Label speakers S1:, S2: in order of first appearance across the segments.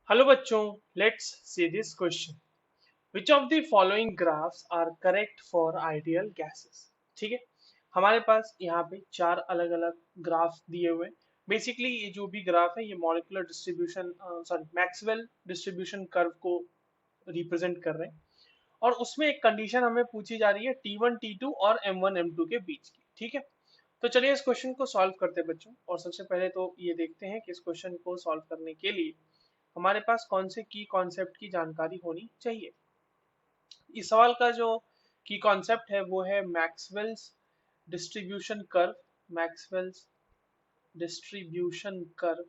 S1: Hello बच्चों, let's see this question. Which of the following graphs are correct for ideal gases. ठीक है, हमारे पास यहाँ पे चार अलग अलग ग्राफ दिए हुए हैं। बेसिकली ये जो भी ग्राफ है ये molecular distribution sorry Maxwell distribution curve को रिप्रेजेंट कर रहे हैं। और उसमें एक कंडीशन हमें पूछी जा रही है T1 T2 और M1 M2 के बीच की। ठीक है, तो चलिए इस क्वेश्चन को सॉल्व करते हैं बच्चों। और सबसे पहले तो ये देखते हैं कि इस क्वेश्चन को सॉल्व करने के लिए हमारे पास कौन से की कॉन्सेप्ट की जानकारी होनी चाहिए। इस सवाल का जो की कॉन्सेप्ट है वो है Maxwell's distribution curve. Maxwell's distribution curve,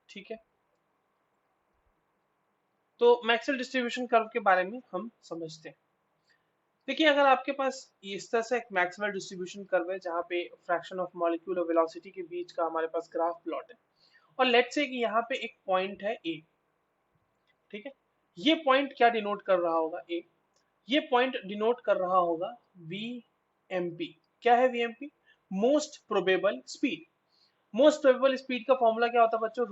S1: ठीक है। तो मैक्सवेल डिस्ट्रीब्यूशन कर्व के बारे में हम समझते हैं। देखिए, अगर आपके पास इस तरह से एक मैक्सवेल डिस्ट्रीब्यूशन कर्व है जहाँ पे फ्रैक्शन ऑफ मॉलिक्यूल और वेलोसिटी के बीच का हमारे पास ग्राफ प्लॉट है, और लेट्स से कि यहाँ पे एक पॉइंट है ए। ठीक है, ये पॉइंट क्या डिनोट कर रहा होगा? ए, ये पॉइंट डिनोट कर रहा होगा वी एम पी। क्या है V M P? Most probable speed. Most probable speed का फॉर्मूला क्या होता है बच्चों?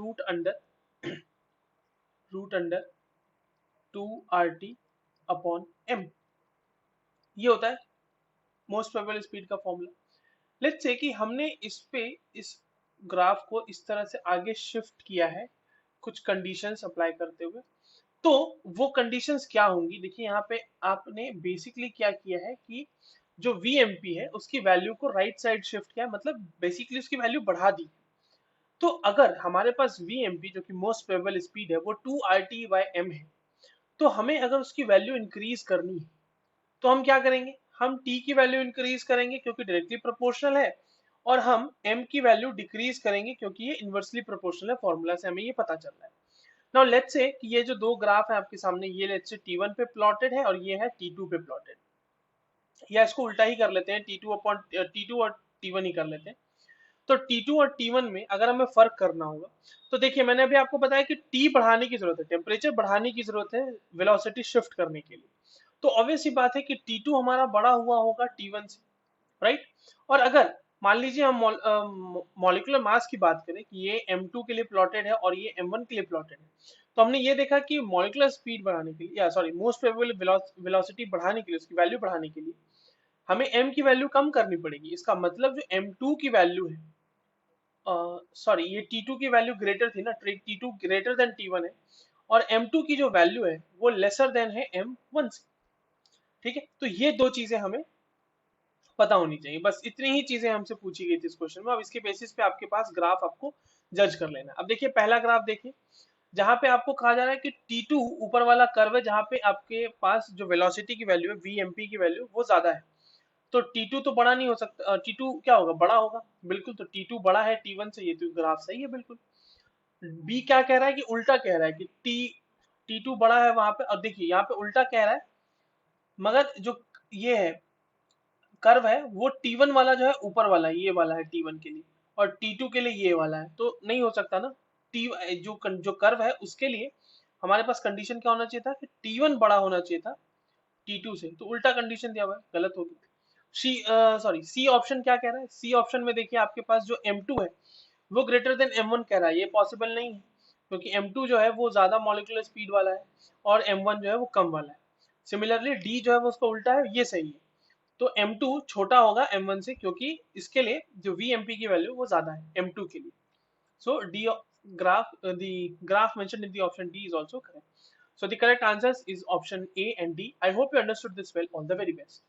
S1: Root under 2 RT upon M, ये होता है मोस्ट प्रोबेबल स्पीड का फॉर्मूला। लेट्स से कि हमने इस ग्राफ को इस तरह से आगे शिफ्ट किया है कुछ कंडीशंस अप्लाई करते हुए। तो वो कंडीशंस क्या होंगी? देखिए, यहाँ पे आपने बेसिकली क्या किया है कि जो VMP है उसकी वैल्यू को राइट साइड शिफ्ट किया, मतलब बेसिकली उसकी वैल्यू बढ़ा दी। तो अगर हमारे पास VMP जो कि मोस्ट प्रोबेबल स्पीड है वो 2 RT/m है, तो हमें अगर उसकी वैल्यू इंक्रीज करनी है तो हम क्या करेंगे? हम t की वैल्यू इंक्रीज करेंगे क्योंकि डायरेक्टली प्रोपोर्शनल है, और हम m की वैल्यू डिक्रीज करेंगे क्योंकि ये इनवर्सली प्रोपोर्शनल है। फॉर्मूला से हमें ये पता चल रहा है। नाउ लेट्स से कि ये जो दो ग्राफ है आपके सामने, ये लेट्स से T1 पे प्लॉटेड है और ये है T2 पे प्लॉटेड। या इसको उल्टा ही कर लेते हैं, T2 और T1 ही कर लेते हैं। तो T2 और T1 में अगर हमें फर्क करना होगा तो देखिए, मैंने अभी आपको बताया कि T बढ़ाने की जरूरत है, टेम्परेचर बढ़ाने की जरूरत है वेलोसिटी शिफ्ट करने के लिए। तो ऑब्वियस सी बात है कि T2 हमारा बड़ा हुआ होगा T1 से, राइट। और अगर मान लीजिए हम मॉलिक्यूलर मास की बात करें कि ये M2 के लिए प्लॉटेड है और ये M1 के लिए प्लॉटेड है, तो हमने ये देखा कि मॉलिक्यूलर स्पीड बढ़ाने के लिए, या सॉरी मोस्ट प्रोबेबल वेलोसिटी बढ़ाने के लिए, उसकी वैल्यू बढ़ाने के लिए हमें m की वैल्यू कम करनी पड़ेगी। इसका मतलब जो M2 की वैल्यू है, सॉरी ये T2 की वैल्यू ग्रेटर थी ना, T2 ग्रेटर देन T1 है, और M2 की जो वैल्यू है वो लेसर देन है M1 से। ठीक है, तो ये दो चीजें हमें पता होनी चाहिए। बस इतनी ही चीजें हमसे पूछी गई थी इस क्वेश्चन में। अब इसके बेसिस पे आपके पास ग्राफ आपको जज कर लेना। अब देखिए, पहला ग्राफ देखिए जहां पे आपको कहा जा रहा है कि T2 ऊपर वाला कर्व है जहां पे आपके पास जो वेलोसिटी की वैल्यू है VMP की वैल्यू वो ज्यादा है। तो T2 तो बड़ा नहीं हो सकता, T2 क्या होगा? बड़ा होगा, बिल्कुल। तो T2 बड़ा है T1 से, ये तो ग्राफ सही है बिल्कुल। बी क्या कह रहा है कि उल्टा कह रहा है कि T2 बड़ा है वहां पे, और देखिए यहाँ पे उल्टा कह रहा है। मगर जो ये है कर्व है वो T1 वाला जो है ऊपर वाला है, ये वाला है T1 के लिए, और T2 के लिए ये वाला है, तो नहीं हो सकता ना। टी जो कर्व है उसके लिए हमारे पास कंडीशन क्या होना चाहिए था कि T1 बड़ा होना चाहिए था T2 से, तो उल्टा कंडीशन दिया हुआ है, गलत होगी। सी ऑप्शन क्या कह रहा है? सी ऑप्शन में देखिए आपके पास जो M2 है वो ग्रेटर देन M1 कह रहा है। ये पॉसिबल नहीं है क्योंकि M2 जो है वो ज्यादा मॉलिक्यूलर स्पीड वाला है और M1 जो है वो कम वाला है। सिमिलरली डी जो है वो उसका उल्टा है, ये सही है। तो M2 छोटा होगा M1 से क्योंकि इसके लिए जो VMP की वैल्यू वो ज्यादा है M2 के लिए। So D the graph mentioned in the option D is also correct. So the correct answers is option A and D. I hope you understood this well. All the very best.